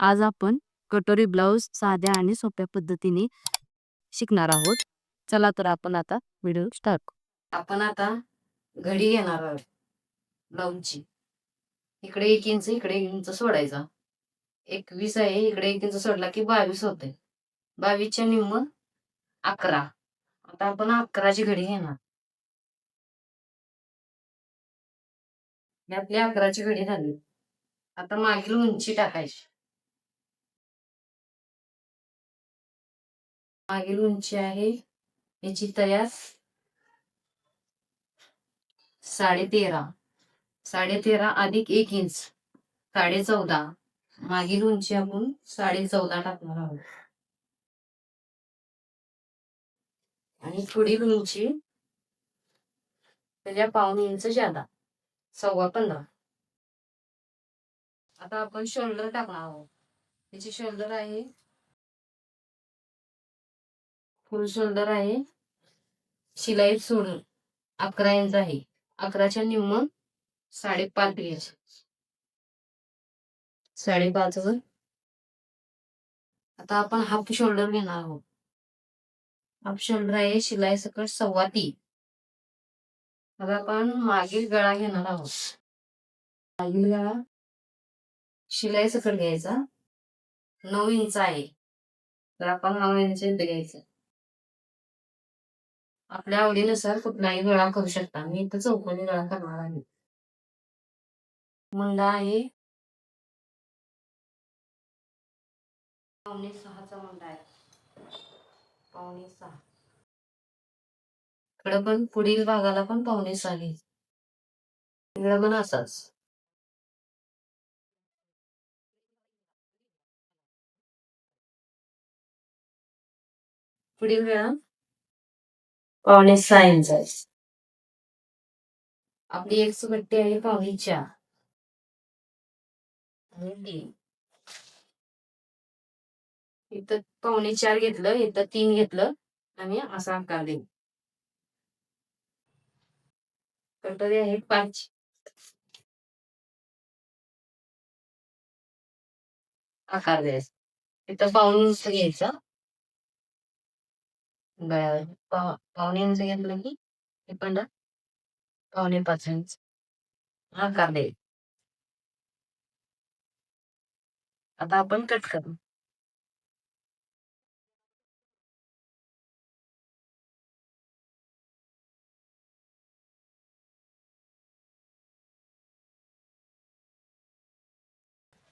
आज आपण कटोरी ब्लाउज साध्या आणि सोप्या पद्धतीने शिकणार आहोत. चला तर आपण आता व्हिडिओ स्टार्ट करू. आपण आता घडी घेणार आहोत ब्लाउजची. इकडे 1 इंच इकडे 1 इंच सोडायचा. 21 आहे, इकडे 1 इंच सोडला की 22 होते. 22च्या निम्म 11. आता आपण 11ची घडी घेणार. ही आपली 11ची घडी झाली. आता मागील उंची टाकायची. मागील उंची आहे याची तयार 13.5. 13.5 अधिक 1 इंच 14.5. मागील उंची आपण 14.5 टाकणार आहोत. आणि पुढील उंची त्याच्या 1/2 इंच जादा 15.25. आता आपण शोल्डर टाकणार आहोत. त्याची शोल्डर आहे फुल शोल्डर आहे, शिलाई सोडून 11 इंच आहे. 11च्या निम्म 5.5 घ्यायचे. 5.5 वर आता आपण हाफ शोल्डर घेणार आहोत. हाफ शोल्डर आहे शिलाई सकट 3.25. आता आपण मागील गळा घेणार आहोत. मागील गळा शिलाई सकट घ्यायचा 9 इंच आहे, तर आपण 9 इंच इथे घ्यायचं. आपल्या आवडीनुसार कुठलाही गळा करू शकता. मी इथं चौकोनी गळा करणार आहे. मुंडा आहे 5.6चा मुंडा आहे. 5.6. इकडे पण पुढील भागाला पण 5.6 घ्यायचं. इकडे पण असाच. पुढील गळा 5.6 इंच आहे. आपली एक पट्टी आहे 4.5 आणि 3. इथं 4.5 घेतलं, इथं 3 घेतलं आणि असा आकार देऊ. कटोरी आहे 5. आकार द्यायचा. इथं 1/2 इंच घ्यायचा. गळ्यावर 1/2 इंच घेतलं की हे पण 4.5 इंच आकार द्यायचा. आता आपण कट करू.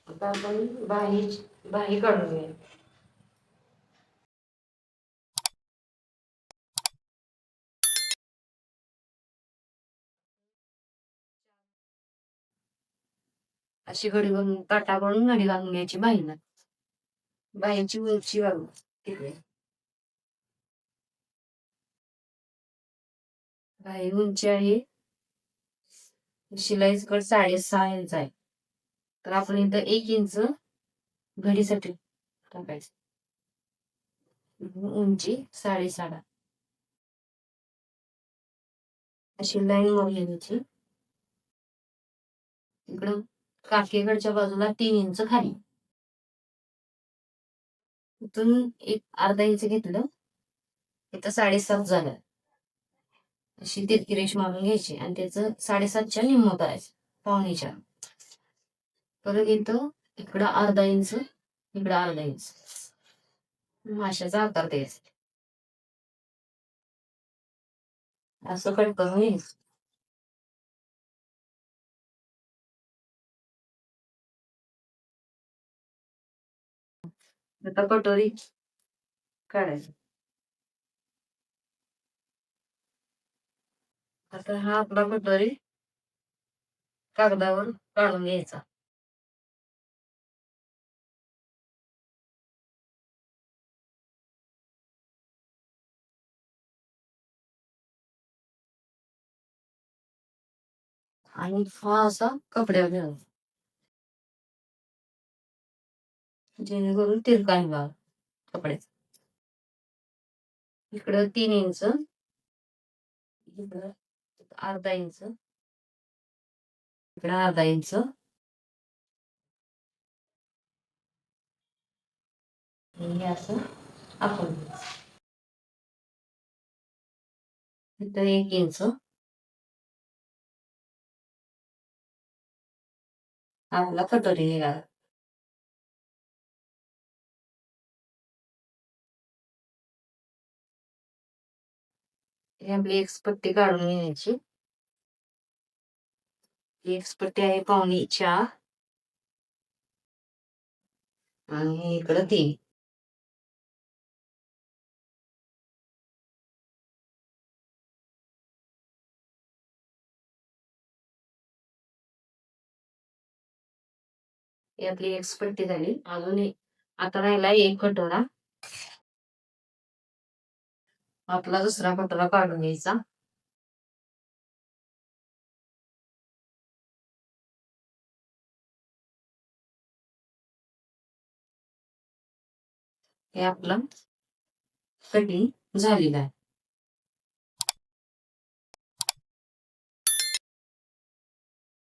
आता आपण बाही काढून घेऊ. अशी घडी घालून काटा काढून घडी घालून घ्यायची बाहीला. बाहीची उंची वाढवू किती? बाही उंची आहे शिलाई सकट 6.5 इंच आहे, तर आपण इथं 1 इंच घडीसाठी टाकायचं. उंची 6.5. अशी लाईन मारली घ्यायची. इकडं काकीकडच्या बाजूला 3 इंच खाली. इथून एक अर्धा इंच घेतलं, इथं 7.5 झालं. अशी तिरकी रेष मारून घ्यायची आणि त्याचं 7.5च्या निम्म करायचं 1/4. परत इथं इकडं अर्धा इंच, इकडं अर्धा इंच माशाचा आकार द्यायचा. असं कट करून घ्यायचं. आता कटोरी काढायची. आता हा आपला कटोरी कागदावर काढून घ्यायचा. आणि हा असा कपड्यावर घालायचा, जेणेकरून तिरका निघावा कपड्याचा. इकडं 3 इंच, इकडं अर्धा इंच, इकडं अर्धा इंच हे असं आपण इथं 1 इंच आपला कटोरी निघाला. ही आपली एक्स पट्टी काढून घ्यायची. ही एक्स पट्टी आहे 1.25 आणि इकडं 3. ही आपली एक्स पट्टी झाली. अजून आता राहिला 1 कटोरा. आपला दुसरा कटोरा काढून घ्यायचा. हे आपलं कटिंग झालेलं आहे.